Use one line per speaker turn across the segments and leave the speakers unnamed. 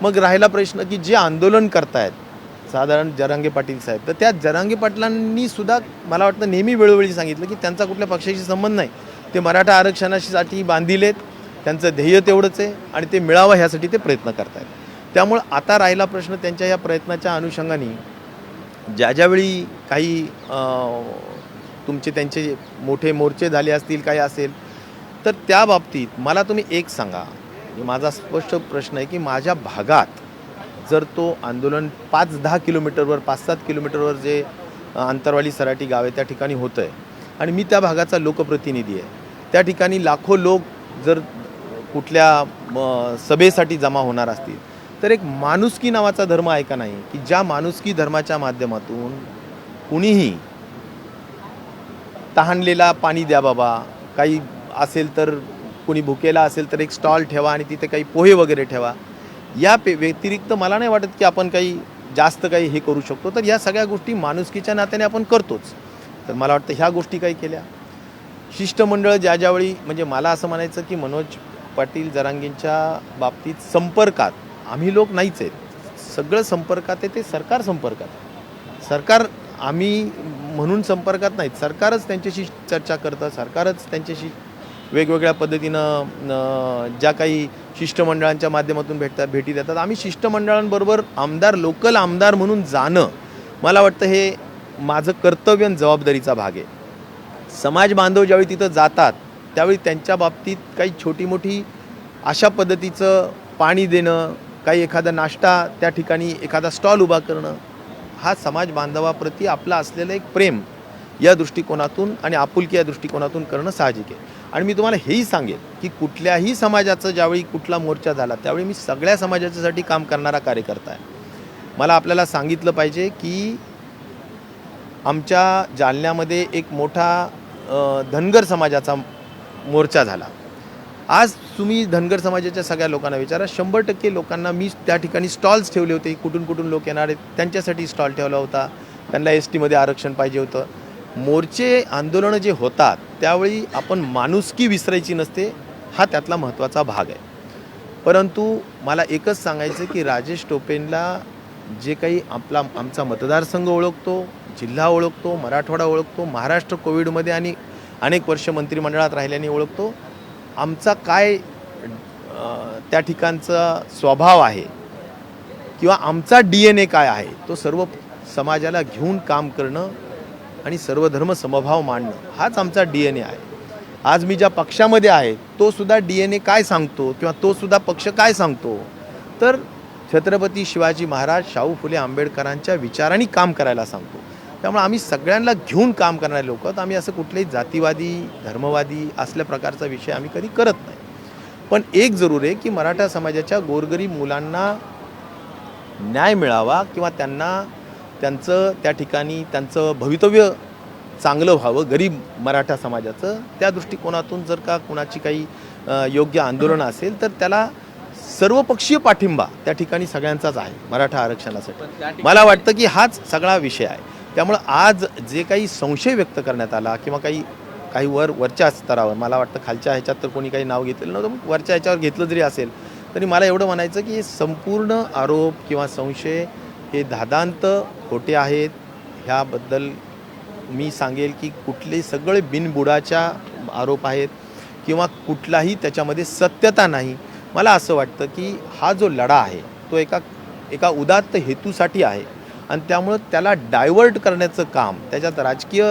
मग राहिला प्रश्न की जे आंदोलन करतायत साधारण जरांगे पाटील साहेब, तर त्या जरांगे पाटलांनी सुद्धा मला वाटतं नेहमी वेळोवेळी सांगितलं की त्यांचा कुठल्या पक्षाशी संबंध नाही, ते मराठा आरक्षणासाठी बांधिलेत, त्यांचं ध्येय तेवढंच आहे आणि ते मिळावं ह्यासाठी ते प्रयत्न करतायत. त्यामुळं आता राहिला प्रश्न त्यांच्या या प्रयत्नाच्या अनुषंगाने ज्यावेळी काही तुमचे त्यांचे मोठे मोर्चे झाले असतील, काही असेल, तर त्या बाबतीत मला तुम्ही एक सांगा, माझा स्पष्ट प्रश्न आहे की माझ्या भागात जर तो आंदोलन 5-10 किलोमीटरवर 5-7 किलोमीटरवर जे अंतरवाली सराटी गाव आहे त्या ठिकाणी होतं आहे आणि मी त्या भागाचा लोकप्रतिनिधी आहे, त्या ठिकाणी लाखो लोक जर कुठल्या सभेसाठी जमा होणार असतील, तर एक माणुसकी नावाचा धर्म आहे का नाही, की ज्या माणुसकी धर्माच्या माध्यमातून कुणीही तहानलेला पाणी द्या बाबा, काही असेल तर कुणी भुकेला असेल तर एक स्टॉल ठेवा आणि तिथे काही पोहे वगैरे ठेवा, या व्यतिरिक्त मला नाही वाटत की आपण काही जास्त काही हे करू शकतो. तर या सगळ्या गोष्टी माणुसकीच्या नात्याने आपण करतोच. तर मला वाटतं ह्या गोष्टी काही केल्या. शिष्टमंडळ ज्यावेळी म्हणजे मला असं म्हणायचं की मनोज पाटील जरांगेंच्या बाबतीत संपर्कात आम्ही लोक नाहीच आहेत, सगळं संपर्कात आहे ते सरकार संपर्कात आहे. सरकार आम्ही म्हणून संपर्कात नाहीत, सरकारच त्यांच्याशी चर्चा करतं, सरकारच त्यांच्याशी वेगवेगळ्या पद्धतीनं ज्या काही शिष्टमंडळांच्या माध्यमातून भेटी देतात. आम्ही शिष्टमंडळांबरोबर आमदार लोकल आमदार म्हणून जाणं मला वाटतं हे माझं कर्तव्य आणि जबाबदारीचा भाग आहे. समाज बांधव ज्यावेळी तिथं जातात त्यावेळी त्यांच्या बाबतीत काही छोटी मोठी अशा पद्धतीचं पाणी देणं, काही एखादा नाश्ता त्या ठिकाणी एखादा स्टॉल उभा करणं, हा समाज बांधवाप्रती आपला असलेलं एक प्रेम या दृष्टिकोनातून आणि आपुलकी या दृष्टिकोनातून करणं साहजिक आहे. आणि मी तुम्हाला हेही सांगेन की कुठल्याही समाजाचं ज्यावेळी कुठला मोर्चा झाला त्यावेळी मी सगळ्या समाजाच्यासाठी काम करणारा कार्यकर्ता आहे. मला आपल्याला सांगितलं पाहिजे की आमच्या जालन्यामध्ये एक मोठा धनगर समाजाचा मोर्चा झाला. आज तुम्ही धनगर समाजाच्या सगळ्या लोकांना विचारा, 100% लोकांना मी त्या ठिकाणी स्टॉल्स ठेवले होते, कुठून कुठून लोक येणार आहेत त्यांच्यासाठी स्टॉल ठेवला होता, त्यांना STमध्ये आरक्षण पाहिजे होतं. मोर्चे आंदोलनं जे होतात त्यावेळी आपण माणुसकी विसरायची नसते, हा त्यातला महत्त्वाचा भाग आहे. परंतु मला एकच सांगायचं की राजेश टोपेंना जे काही आमचा मतदारसंघ ओळखतो, जिल्हा ओळखतो, मराठवाडा ओळखतो, महाराष्ट्र कोविडमध्ये आणि अनेक वर्ष मंत्रिमंडळात राहिल्याने ओळखतो, आमचा काय त्या ठिकाणचा स्वभाव आहे किंवा आमचा DNA काय आहे, तो सर्व समाजाला घेऊन काम करणं आणि सर्वधर्म समभाव मांडणं हाच आमचा DNA आहे. आज मी ज्या पक्षामध्ये आहे तो सुद्धा DNA काय सांगतो किंवा तो सुद्धा पक्ष काय सांगतो, तर छत्रपती शिवाजी महाराज शाहू फुले आंबेडकरांच्या विचारांनी काम करायला सांगतो. त्यामुळे आम्ही सगळ्यांना घेऊन काम करणारे लोक आहोत. आम्ही असं कुठलेही जातीवादी धर्मवादी असल्या प्रकारचा विषय आम्ही कधी करत नाही. पण एक जरूर आहे की मराठा समाजाच्या गोरगरीब मुलांना न्याय मिळावा किंवा त्यांना त्यांचं त्या ठिकाणी त्यांचं भवितव्य चांगलं व्हावं गरीब मराठा समाजाचं, त्या दृष्टिकोनातून जर का कुणाची काही योग्य आंदोलनं असेल तर त्याला सर्वपक्षीय पाठिंबा त्या ठिकाणी सगळ्यांचाच आहे मराठा आरक्षणासाठी. मला वाटतं की हाच सगळा विषय आहे. त्यामुळं आज जे काही संशय व्यक्त करण्यात आला किंवा काही वरच्या स्तरावर, मला वाटतं खालच्या ह्याच्यात तर कोणी काही नाव घेतलेलं नव्हतं, वरच्या ह्याच्यावर घेतलं जरी असेल तरी मला एवढं म्हणायचं की संपूर्ण आरोप किंवा संशय हे धादांत खोटे आहेत. ह्याबद्दल मी सांगेल की कुठले सगळे बिनबुडाच्या आरोप आहेत किंवा कुठलाही त्याच्यामध्ये सत्यता नाही. मला असं वाटतं की हा जो लढा आहे तो एका उदात्त हेतूसाठी आहे आणि त्यामुळं त्याला डायव्हर्ट करण्याचं काम, त्याच्यात राजकीय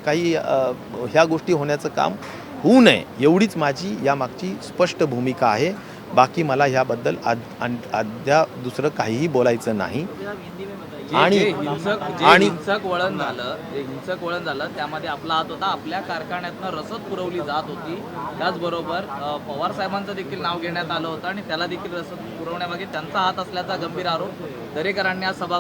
काही ह्या गोष्टी होण्याचं काम होऊ नये एवढीच माझी यामागची स्पष्ट भूमिका आहे. बाकी मला ह्याबद्दल अद्याप दुसरं काहीही बोलायचं नाही.
आणि हिंसक वळण झालं त्यामध्ये आपला हात होता. आपल्या कारखान्यातनं रसद पुरवली जात होती, त्याचबरोबर पवार साहेबांचं देखील नाव घेण्यात आलं होतं आणि त्याला देखील रसद पुरवण्यामागे त्यांचा हात असल्याचा गंभीर आरोप दरेकरांनी आज सभागृहात